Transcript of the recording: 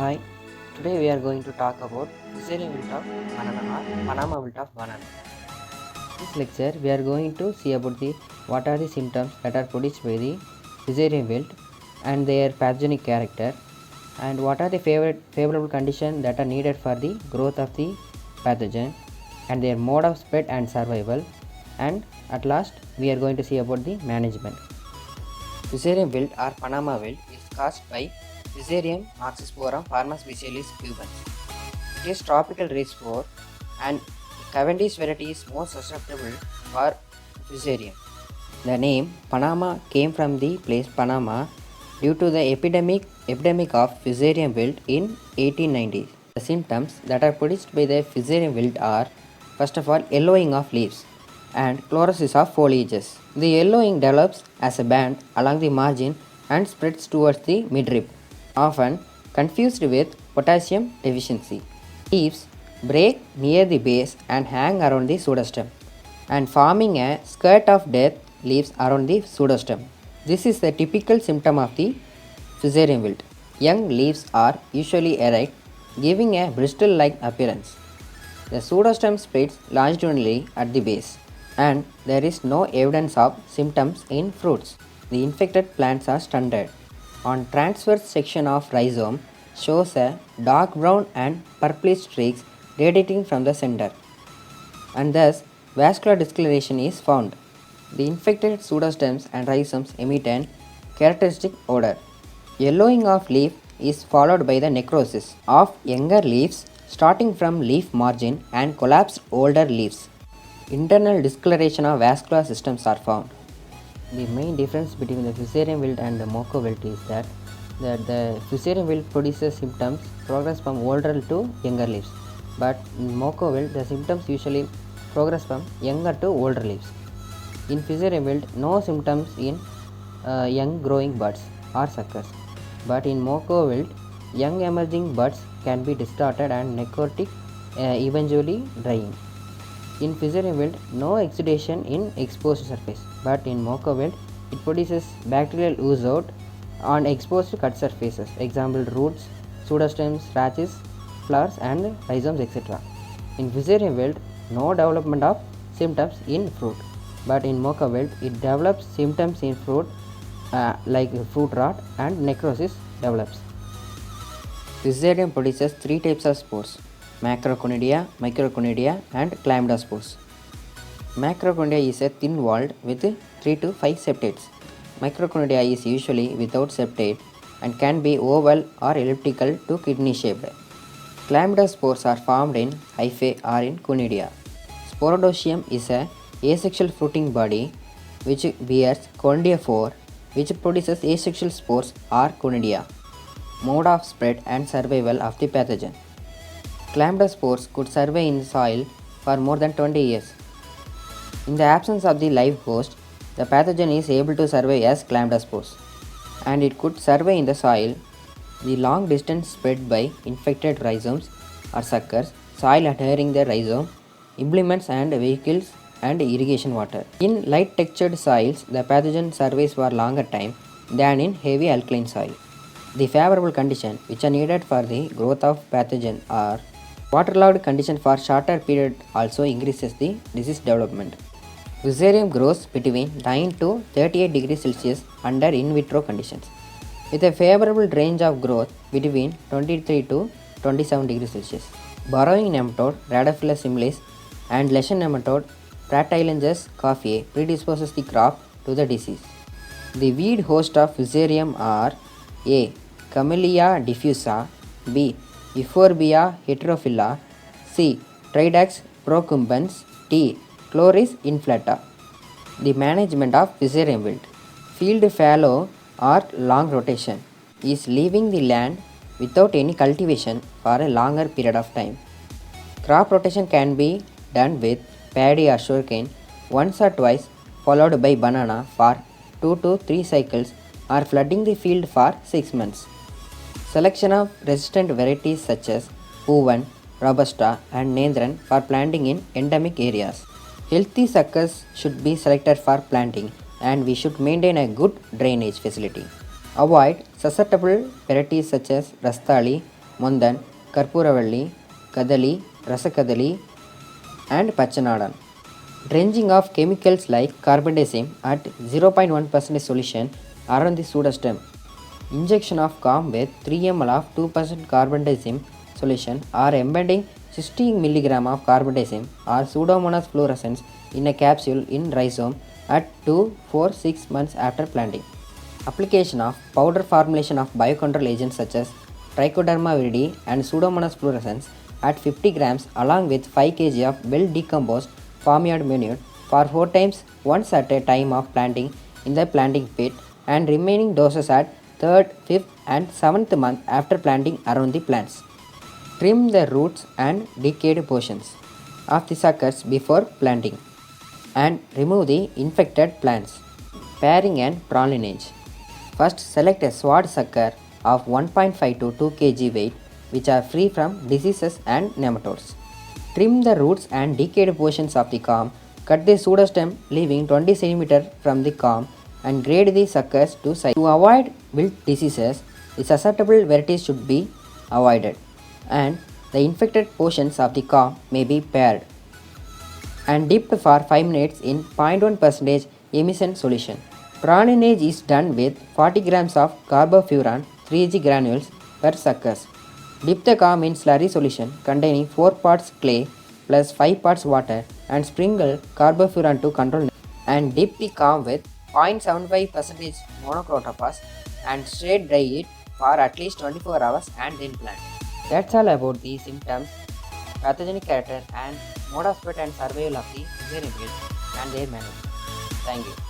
Hi, today we are going to talk about Caesarean wilt of banana or Panama wilt of banana. In this lecture, we are going to see about what are the symptoms that are produced by the Caesarean wilt and their pathogenic character, and what are the favorable conditions that are needed for the growth of the pathogen and their mode of spread and survival, and at last we are going to see about the management. Caesarean wilt or Panama wilt is caused by Fusarium oxysporum pharmaspecialis cubans. It is tropical race spore and Cavendish variety is most susceptible for Fusarium. The name Panama came from the place Panama due to the epidemic of Fusarium wilt in 1890s. The symptoms that are produced by the Fusarium wilt are, first of all, yellowing of leaves and chlorosis of foliages. The yellowing develops as a band along the margin and spreads towards the midrib, often confused with potassium deficiency. Leaves break near the base and hang around the pseudostem, and forming a skirt of death leaves around the pseudostem. This is the typical symptom of the Fusarium wilt. Young leaves are usually erect, giving a bristle-like appearance. The pseudostem spreads longitudinally at the base, and there is no evidence of symptoms in fruits. The infected plants are stunted. On transverse section of rhizome shows a dark brown and purplish streaks radiating from the center, and thus vascular discoloration is found. The infected pseudostems and rhizomes emit an characteristic odor. Yellowing of leaf is followed by the necrosis of younger leaves starting from leaf margin and collapsed older leaves. Internal discoloration of vascular systems are found. The main difference between the Fusarium wilt and the Mocha wilt is that the Fusarium wilt produces symptoms progress from older to younger leaves, but in Mocha wilt the symptoms usually progress from younger to older leaves. In Fusarium wilt, no symptoms in young growing buds or suckers, but in Mocha wilt, young emerging buds can be distorted and necrotic, eventually drying. In Fusarium wilt, no exudation in exposed surface, but in Mocha wilt, it produces bacterial ooze out on exposed cut surfaces, example roots, pseudostems, rachis, flowers and rhizomes, etc. In Fusarium wilt, no development of symptoms in fruit, but in Mocha wilt, it develops symptoms in fruit like fruit rot and necrosis develops. Fusarium produces three types of spores: Macroconidia, Microconidia and Chlamydospores. Macroconidia is a thin-walled with 3 to 5 septates. Microconidia is usually without septate and can be oval or elliptical to kidney-shaped. Chlamydospores are formed in hyphae or in conidia. Sporodocium is a asexual fruiting body which bears conidiophore, which produces asexual spores or conidia. Mode of spread and survival of the pathogen. Chlamydospores could survive in soil for more than 20 years. In the absence of the live host, the pathogen is able to survive as chlamydospores, and it could survive in the soil. The long distance spread by infected rhizomes or suckers, soil adhering the rhizome, implements and vehicles and irrigation water. In light textured soils, the pathogen survives for longer time than in heavy alkaline soil. The favorable conditions which are needed for the growth of pathogen are waterlogged condition for shorter period also increases the disease development. Fusarium grows between 9 to 38 degrees Celsius under in vitro conditions, with a favorable range of growth between 23 to 27 degrees Celsius. Burrowing nematode Rhadophilus similis and lesion nematode Pratylengus coffeae predisposes the crop to the disease. The weed host of Fusarium are A. Camellia diffusa, B. Euphorbia heterophylla, C. Tridax procumbens, D. Chloris inflata. The management of Fusarium wilt. Field fallow or long rotation is leaving the land without any cultivation for a longer period of time. Crop rotation can be done with paddy or sugarcane once or twice, followed by banana for 2 to 3 cycles, or flooding the field for 6 months. Selection of resistant varieties such as Poovan, Robusta and Nendran for planting in endemic areas. Healthy suckers should be selected for planting, and we should maintain a good drainage facility. Avoid susceptible varieties such as Rastali, Mondan, Karpuravalli, Kadali, Rasakadali, and Pachanadan. Drenching of chemicals like carbendazim at 0.1% solution around the pseudostem. Injection of CAM with 3 ml of 2% carbendazim solution or embedding 16 mg of carbendazim or Pseudomonas fluorescens in a capsule in rhizome at 2-4-6 months after planting. Application of powder formulation of biocontrol agents such as Trichoderma viridi and Pseudomonas fluorescens at 50 grams along with 5 kg of well decomposed farmyard manure for 4 times once at a time of planting in the planting pit and remaining doses at 3rd, 5th and 7th month after planting around the plants. Trim the roots and decayed portions of the suckers before planting and remove the infected plants. Pairing and prolineage. First, select a sward sucker of 1.5 to 2 kg weight which are free from diseases and nematodes. Trim the roots and decayed portions of the corm. Cut the pseudostem leaving 20 cm from the corm and grade the suckers to size. To avoid wilt diseases, the susceptible varieties should be avoided and the infected portions of the corm may be paired and dipped for 5 minutes in 0.1% emulsion solution. Prolineage is done with 40 grams of carbofuran 3g granules per suckers. Dip the corm in slurry solution containing 4 parts clay plus 5 parts water and sprinkle carbofuran to control and dip the corm with 0.75% monocrotophos and straight dry it for at least 24 hours and then plant. That's all about the symptoms, pathogenic character and mode of spread and survival of the fusarium wilt and their management. Thank you.